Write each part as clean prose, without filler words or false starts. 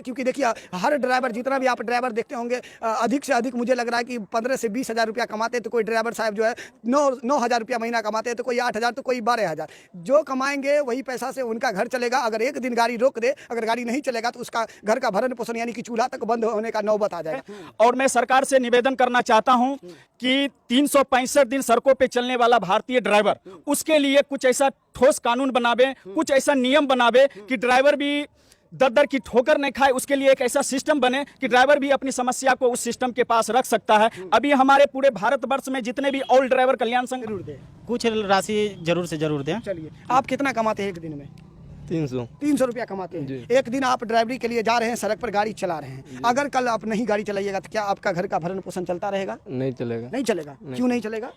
क्योंकि देखिए हर ड्राइवर जितना भी आप ड्राइवर देखते होंगे अधिक से अधिक मुझे लग रहा है कि 15 से 20 हज़ार रुपया कमाते हैं, तो कोई ड्राइवर साहब जो है 9 हज़ार रुपया महीना कमाते हैं, तो कोई 8 हज़ार, तो कोई 12 हज़ार। जो कमाएंगे वही पैसा से उनका घर चलेगा। अगर एक दिन गाड़ी रोक दे, अगर गाड़ी नहीं चलेगा तो उसका घर का भरण पोषण यानी कि चूल्हा तक बंद होने का नौबत आ जाएगा। और मैं सरकार से निवेदन करना चाहता हूं कि 365 दिन सड़कों पे चलने वाला भारतीय ड्राइवर, उसके लिए कुछ ऐसा ठोस कानून बनावे, कुछ ऐसा नियम बनावे कि ड्राइवर भी दर दर की ठोकर नहीं खाए। उसके लिए एक ऐसा सिस्टम बने कि ड्राइवर भी अपनी समस्या को उस सिस्टम के पास रख सकता है। अभी हमारे पूरे भारतवर्ष में जितने भी ऑल ड्राइवर कल्याण संघ कुछ राशि जरूर से जरूर दें। चलिए, आप कितना कमाते हैं एक दिन में? 300 रुपया कमाते हैं। एक दिन आप ड्राइवरी के लिए जा रहे हैं, सड़क पर गाड़ी चला रहे हैं, अगर कल आप नहीं गाड़ी चलाइएगा तो क्या आपका घर का भरण पोषण चलता रहेगा? नहीं चलेगा। नहीं चलेगा। क्यों नहीं चलेगा?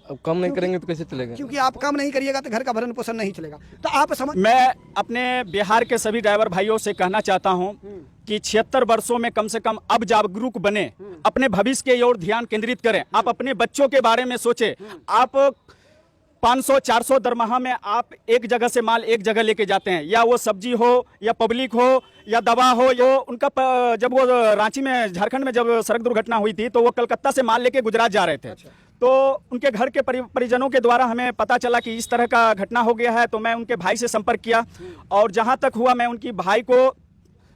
अब कम नहीं करेंगे तो कैसे चलेगा? क्योंकि आप कम नहीं करिएगा तो घर का भरण पोषण नहीं चलेगा। तो आप समझ, मैं अपने बिहार के सभी ड्राइवर भाइयों से कहना चाहता हूं कि 76 वर्षों में कम से कम अब जागरूक बने, अपने भविष्य की ओर ध्यान केंद्रित करें। आप अपने बच्चों के बारे में सोचें। आप 500-400 दरमाहा में आप एक जगह से माल एक जगह लेके जाते हैं, या वो सब्जी हो या पब्लिक हो या दवा हो। यो उनका जब वो रांची में, झारखंड में जब सड़क दुर्घटना हुई थी तो वो कलकत्ता से माल लेके गुजरात जा रहे थे। तो उनके घर के परिजनों के द्वारा हमें पता चला कि इस तरह का घटना हो गया है। तो मैं उनके भाई से संपर्क किया और जहां तक हुआ मैं उनकी भाई को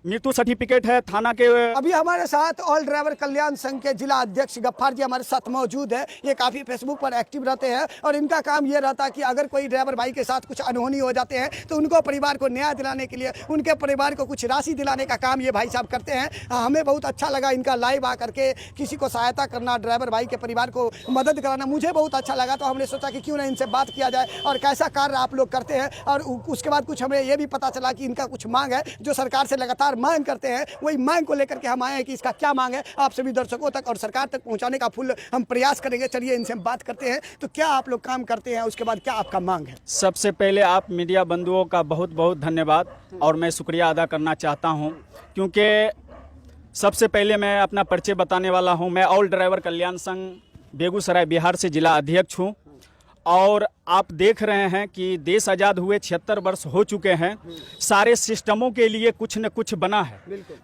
मृत्यु सर्टिफिकेट है थाना के। अभी हमारे साथ ऑल ड्राइवर कल्याण संघ के जिला अध्यक्ष गफ्फार जी हमारे साथ मौजूद है। ये काफ़ी फेसबुक पर एक्टिव रहते हैं और इनका काम ये रहता है कि अगर कोई ड्राइवर भाई के साथ कुछ अनहोनी हो जाते हैं तो उनको परिवार को न्याय दिलाने के लिए, उनके परिवार को कुछ राशि दिलाने का काम ये भाई साहब करते हैं। हमें बहुत अच्छा लगा इनका लाइव आकर के किसी को सहायता करना, ड्राइवर भाई के परिवार को मदद कराना मुझे बहुत अच्छा लगा। तो हमने सोचा कि क्यों ना इनसे बात किया जाए और कैसा कार्य आप लोग करते हैं। और उसके बाद कुछ हमें ये भी पता चला कि इनका कुछ मांग है जो सरकार से लगातार मांग करते हैं। वही मांग को लेकर के हम आए हैं कि इसका क्या मांग है आप सभी दर्शकों तक और सरकार तक पहुंचाने का फुल हम प्रयास करेंगे। चलिए इनसे हम बात करते हैं। तो क्या आप लोग काम करते हैं, उसके बाद क्या आपका मांग है? सबसे पहले आप मीडिया बंधुओं का बहुत बहुत धन्यवाद और मैं शुक्रिया अदा करना चाहता हूं, क्योंकि सबसे पहले मैं अपना परिचय बताने वाला हूं। मैं ऑल ड्राइवर कल्याण संघ बेगूसराय बिहार से जिला अध्यक्ष हूं और आप देख रहे हैं कि देश आज़ाद हुए 76 वर्ष हो चुके हैं। सारे सिस्टमों के लिए कुछ न कुछ बना है,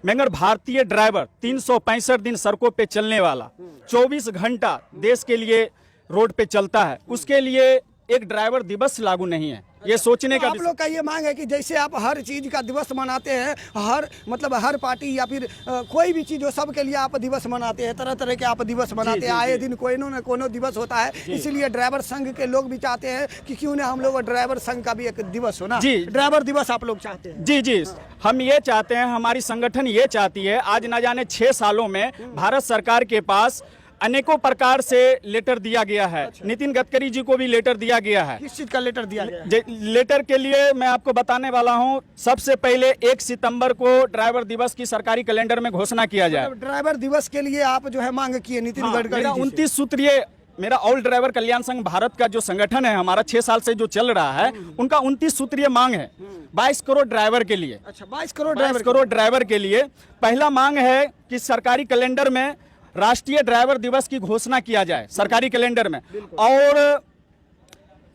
मगर भारतीय ड्राइवर 365 दिन सड़कों पे चलने वाला, 24 घंटा देश के लिए रोड पे चलता है, उसके लिए एक ड्राइवर दिवस लागू नहीं है। ये सोचने का आप लोग का ये मांग है कि जैसे आप हर चीज़ का दिवस मनाते हैं, हर पार्टी या फिर कोई भी चीज़ हो सबके लिए आप दिवस मनाते हैं, तरह तरह के आप दिवस मनाते हैं, आए दिन कोई न कोई दिवस होता है। इसीलिए ड्राइवर संघ के लोग भी चाहते हैं कि क्यों ना हम लोग ड्राइवर संघ का भी एक दिवस हो ना। जी, ड्राइवर दिवस आप लोग चाहते हैं? जी जी, हम ये चाहते हैं, हमारी संगठन ये चाहती है। आज न जाने 6 सालों में भारत सरकार के पास अनेकों प्रकार से लेटर दिया गया है। नितिन गडकरी जी को भी लेटर दिया गया है। किस चीज का लेटर दिया गया? लेटर के लिए मैं आपको बताने वाला हूं। सबसे पहले 1 सितंबर को ड्राइवर दिवस की सरकारी कैलेंडर में घोषणा किया जाए। ड्राइवर दिवस के लिए आप जो है मांग किए नितिन गडकरी जी से? 29 सूत्रीय मेरा ऑल ड्राइवर कल्याण संघ भारत का जो संगठन है हमारा 6 साल से जो चल रहा है, उनका 29 सूत्रीय मांग है 22 करोड़ ड्राइवर के लिए। अच्छा, 22 करोड़ ड्राइवर के लिए पहला मांग है कि सरकारी कैलेंडर में राष्ट्रीय ड्राइवर दिवस की घोषणा किया जाए सरकारी कैलेंडर में। और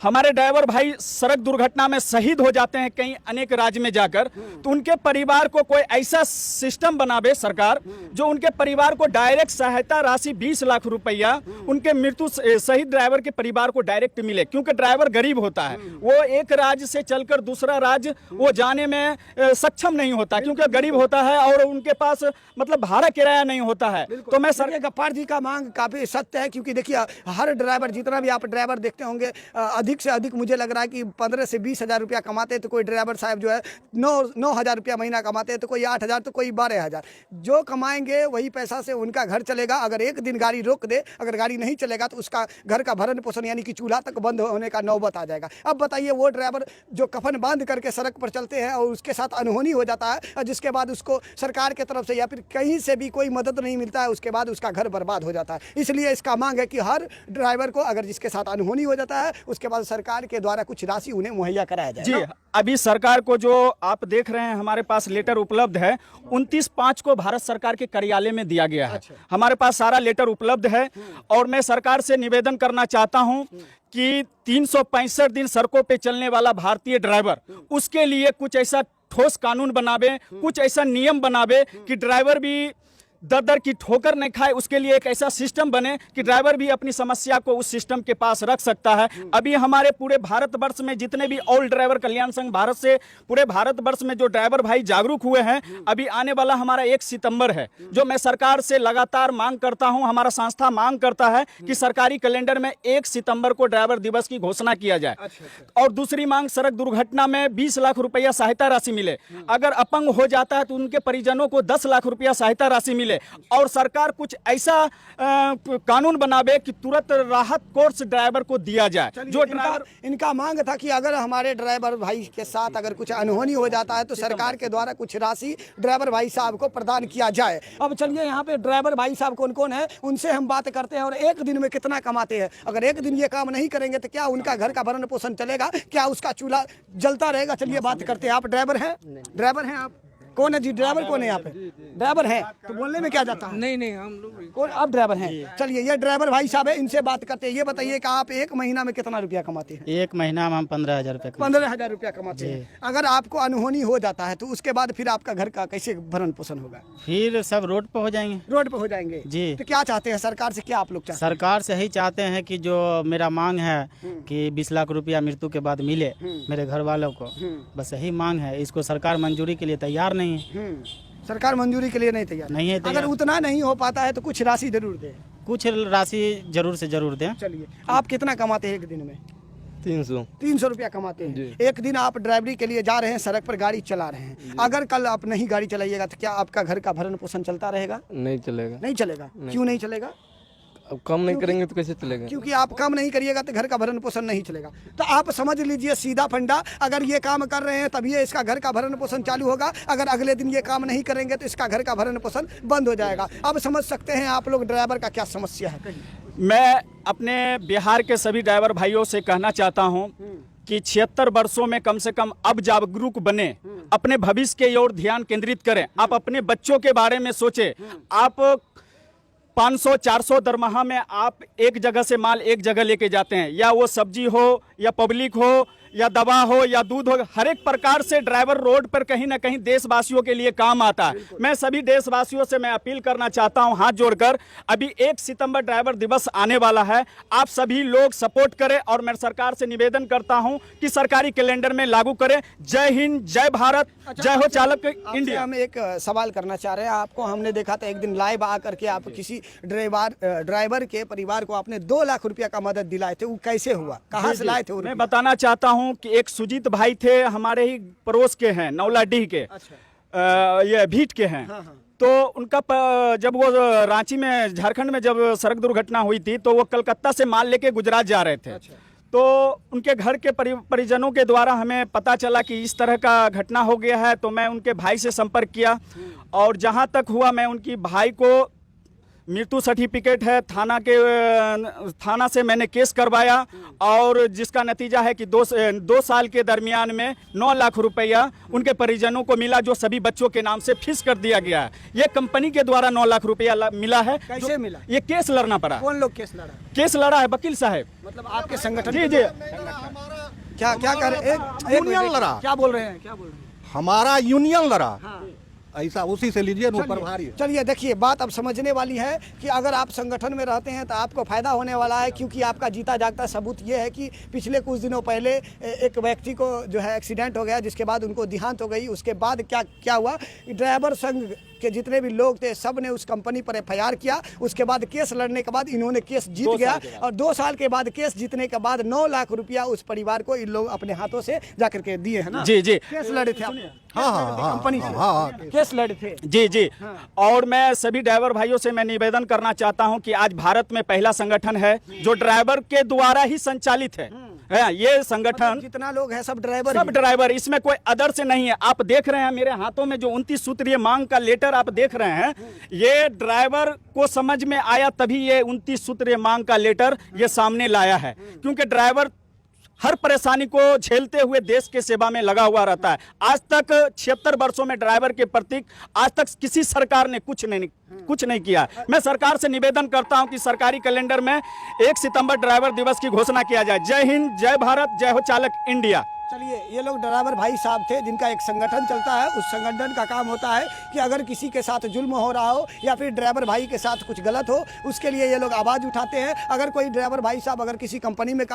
हमारे ड्राइवर भाई सड़क दुर्घटना में शहीद हो जाते हैं कहीं अनेक राज्य में जाकर, तो उनके परिवार को कोई ऐसा सिस्टम बनावे सरकार जो उनके परिवार को डायरेक्ट सहायता राशि 20 लाख रुपया उनके मृत्यु शहीद ड्राइवर के परिवार को डायरेक्ट मिले। क्योंकि ड्राइवर गरीब होता है, वो एक राज्य से चलकर दूसरा राज्य वो जाने में सक्षम नहीं होता, क्योंकि गरीब होता है और उनके पास मतलब भाड़ा किराया नहीं होता है। तो मैं सर गफ्फार जी का मांग काफी सत्य है, क्योंकि देखिए हर ड्राइवर जितना भी आप ड्राइवर देखते होंगे अधिक से अधिक मुझे लग रहा है कि 15 से 20 हज़ार रुपया कमाते हैं, तो कोई ड्राइवर साहब जो है 9 हज़ार रुपया महीना कमाते हैं, तो कोई 8 हज़ार, तो कोई 12 हज़ार। जो कमाएंगे वही पैसा से उनका घर चलेगा। अगर एक दिन गाड़ी रोक दे, अगर गाड़ी नहीं चलेगा तो उसका घर का भरण पोषण यानी कि चूल्हा तक बंद होने का नौबत आ जाएगा। अब बताइए वो ड्राइवर जो कफन बांध करके सड़क पर चलते हैं और उसके साथ अनहोनी हो जाता है और जिसके बाद उसको सरकार के तरफ से या फिर कहीं से भी कोई मदद नहीं मिलता है, उसके बाद उसका घर बर्बाद हो जाता है। इसलिए इसका मांग है कि हर ड्राइवर को अगर जिसके साथ अनहोनी हो जाता है उसके बाद सरकार के द्वारा कुछ राशि उन्हें मुहैया कराया जाए। जी, अभी सरकार को जो आप देख रहे हैं हमारे पास लेटर उपलब्ध है, 29/5 को भारत सरकार के कार्यालय में दिया गया है। अच्छा। हमारे पास सारा लेटर उपलब्ध है और मैं सरकार से निवेदन करना चाहता हूं कि 365 दिन सड़कों पे चलने वाला भारतीय ड्राइवर, उसके लिए कुछ ऐसा ठोस कानून बनावे, कुछ ऐसा नियम बनावे कि ड्राइवर भी दर दर की ठोकर नहीं खाए। उसके लिए एक ऐसा सिस्टम बने कि ड्राइवर भी अपनी समस्या को उस सिस्टम के पास रख सकता है। अभी हमारे पूरे भारतवर्ष में जितने भी ऑल ड्राइवर कल्याण संघ भारत से पूरे भारतवर्ष में जो ड्राइवर भाई जागरूक हुए हैं, अभी आने वाला हमारा 1 सितंबर है, जो मैं सरकार से लगातार मांग करता हूं, हमारा संस्था मांग करता है कि सरकारी कैलेंडर में 1 सितंबर को ड्राइवर दिवस की घोषणा किया जाए। और दूसरी मांग, सड़क दुर्घटना में 20 लाख रुपया सहायता राशि मिले। अगर अपंग हो जाता है तो उनके परिजनों को 10 लाख रुपया सहायता राशि मिले। और सरकार कुछ ऐसा कानून बनावे कि तुरंत राहत कोर्स ड्राइवर को दिया जाए। जो ड्राइवर इनका मांग था कि अगर हमारे ड्राइवर भाई के साथ अगर कुछ अनहोनी हो जाता है तो सरकार के द्वारा कुछ राशि ड्राइवर भाई साहब को प्रदान किया जाए। अब चलिए यहाँ पे ड्राइवर भाई साहब कौन कौन है उनसे हम बात करते हैं और एक दिन में कितना कमाते हैं। अगर एक दिन ये काम नहीं करेंगे तो क्या उनका घर का भरण पोषण चलेगा, क्या उसका चूल्हा जलता रहेगा? चलिए बात करते हैं। आप ड्राइवर हैं? ड्राइवर हैं आप? कौन है जी? ड्राइवर कौन है यहाँ पे? ड्राइवर है तो बोलने में क्या जाता है? नहीं हम लोग कौन? आप ड्राइवर हैं? चलिए ये ड्राइवर भाई साहब है, इनसे बात करते हैं। ये बताइए कि आप एक महीना में कितना रुपया कमाते हैं? एक महीना में हम 15,000 रुपये 15,000 रुपया कमाते हैं। अगर आपको अनहोनी हो जाता है तो उसके बाद फिर आपका घर का कैसे भरण पोषण होगा? फिर सब रोड पर हो जाएंगे। रोड पे हो जाएंगे जी। तो क्या चाहते हैं सरकार से? क्या आप लोग चाहते सरकार से ही चाहते हैं कि जो मेरा मांग है कि 20 लाख रुपया मृत्यु के बाद मिले मेरे घर वालों को, बस यही मांग है। इसको सरकार मंजूरी के लिए तैयार नहीं है। सरकार मंजूरी के लिए नहीं तैयार नहीं है तैयार। अगर उतना नहीं हो पाता है तो कुछ राशि जरूर दे। कुछ राशि जरूर से जरूर दें। चलिए आप कितना कमाते हैं एक दिन में? 300 रुपया कमाते हैं। एक दिन आप ड्राइवरी के लिए जा रहे हैं, सड़क पर गाड़ी चला रहे हैं। अगर कल आप नहीं गाड़ी चलाइएगा तो क्या आपका घर का भरण पोषण चलता रहेगा? नहीं चलेगा। नहीं चलेगा। क्यों नहीं चलेगा? अब कम नहीं करेंगे तो कैसे चलेगा? क्योंकि आप काम नहीं करिएगा तो घर का भरण पोषण नहीं चलेगा। तो आप समझ लीजिए सीधा फंडा, अगर ये काम कर रहे हैं तभी इसका घर का भरण पोषण चालू होगा। अगर अगले दिन ये काम नहीं करेंगे तो इसका घर का भरण पोषण बंद हो जाएगा। अब समझ सकते हैं आप लोग ड्राइवर का क्या समस्या है। मैं अपने बिहार के सभी ड्राइवर भाइयों से कहना चाहता हूं कि 76 वर्षों में कम से कम अब जागरूक बने, अपने भविष्य के ओर ध्यान केंद्रित करें। आप अपने बच्चों के बारे में सोचें। आप 500-400 दरमाहा में आप एक जगह से माल एक जगह लेके जाते हैं, या वो सब्जी हो या पब्लिक हो या दवा हो या दूध हो, हर एक प्रकार से ड्राइवर रोड पर कहीं ना कहीं देशवासियों के लिए काम आता है। मैं सभी देशवासियों से मैं अपील करना चाहता हूं हाथ जोड़कर, अभी 1 सितंबर ड्राइवर दिवस आने वाला है, आप सभी लोग सपोर्ट करें और मैं सरकार से निवेदन करता हूं कि सरकारी कैलेंडर में लागू करें। जय हिंद, जय भारत, जय हो चालक इंडिया। हम एक सवाल करना चाह रहे हैं आपको। हमने देखा था एक दिन लाइव आकर के आप किसी ड्राइवर के परिवार को आपने 2 लाख रुपया का मदद दिलाए थे, वो कैसे हुआ, कहाँ से लाए थे? मैं बताना चाहता हूं कि एक सुजीत भाई थे, हमारे ही पड़ोस के हैं, नौलाडीह के। ये भीट के हैं। तो उनका जब वो रांची में, झारखंड में जब सड़क दुर्घटना हुई थी तो वो कलकत्ता से माल लेके गुजरात जा रहे थे। तो उनके घर के परिजनों के द्वारा हमें पता चला कि इस तरह का घटना हो गया है। तो मैं उनके भाई से संपर्क किया और जहां तक हुआ मैं उनकी भाई को मृत्यु सर्टिफिकेट है, थाना से मैंने केस करवाया और जिसका नतीजा है कि 2 साल के दरमियान में 9 लाख रुपया उनके परिजनों को मिला, जो सभी बच्चों के नाम से फीस कर दिया गया है। ये कंपनी के द्वारा 9 लाख रुपया मिला है। कैसे मिला? ये केस लड़ना पड़ा। कौन लोग केस लड़ा? केस लड़ा है वकील साहब। मतलब आपके संगठन? जी जी। क्या कर रहे? यूनियन लड़ा। क्या बोल रहे हैं? हमारा यूनियन लड़ा। ऐसा उसी से लीजिए नो प्रभारी। चलिए देखिए, बात अब समझने वाली है कि अगर आप संगठन में रहते हैं तो आपको फायदा होने वाला है, क्योंकि आपका जीता जागता सबूत ये है कि पिछले कुछ दिनों पहले एक व्यक्ति को जो है एक्सीडेंट हो गया, जिसके बाद उनको देहांत हो गई। उसके बाद क्या हुआ, ड्राइवर संघ के जितने भी लोग थे सब ने उस कंपनी पर FIR किया। उसके बाद केस लड़ने के बाद इन्होंने केस जीत गया और 2 साल के बाद केस जीतने के बाद 9 लाख रुपया उस परिवार को इन लोग अपने हाथों से जाकर के दिए है ना। जी जी। केस लड़े थे आप? हाँ, कंपनी से केस लड़े थे। जी जी। और मैं सभी ड्राइवर भाइयों से मैं निवेदन करना चाहता हूं कि आज भारत में पहला संगठन है जो ड्राइवर के द्वारा ही संचालित है। ये संगठन जितना लोग है सब ड्राइवर, इसमें कोई अदर से नहीं है। आप देख रहे हैं मेरे हाथों में जो 29 सूत्रीय मांग का लेटर आप देख रहे हैं, ये ड्राइवर को समझ में आया तभी ये 29 सूत्रीय मांग का लेटर ये सामने लाया है। क्योंकि ड्राइवर हर परेशानी को झेलते हुए देश के सेवा में लगा हुआ रहता है। आज तक 76 वर्षों में ड्राइवर के प्रति आज तक किसी सरकार ने कुछ नहीं किया। मैं सरकार से निवेदन करता हूं कि सरकारी कैलेंडर में 1 सितंबर ड्राइवर दिवस की घोषणा किया जाए। जय हिंद, जय भारत, जय हो चालक इंडिया। चलिए, ये लोग ड्राइवर भाई साहब थे जिनका एक संगठन चलता है। उस संगठन का काम होता है कि अगर किसी के साथ जुल्म हो रहा हो या फिर ड्राइवर भाई के साथ कुछ गलत हो, उसके लिए ये लोग आवाज़ उठाते हैं। अगर कोई ड्राइवर भाई साहब अगर किसी कंपनी में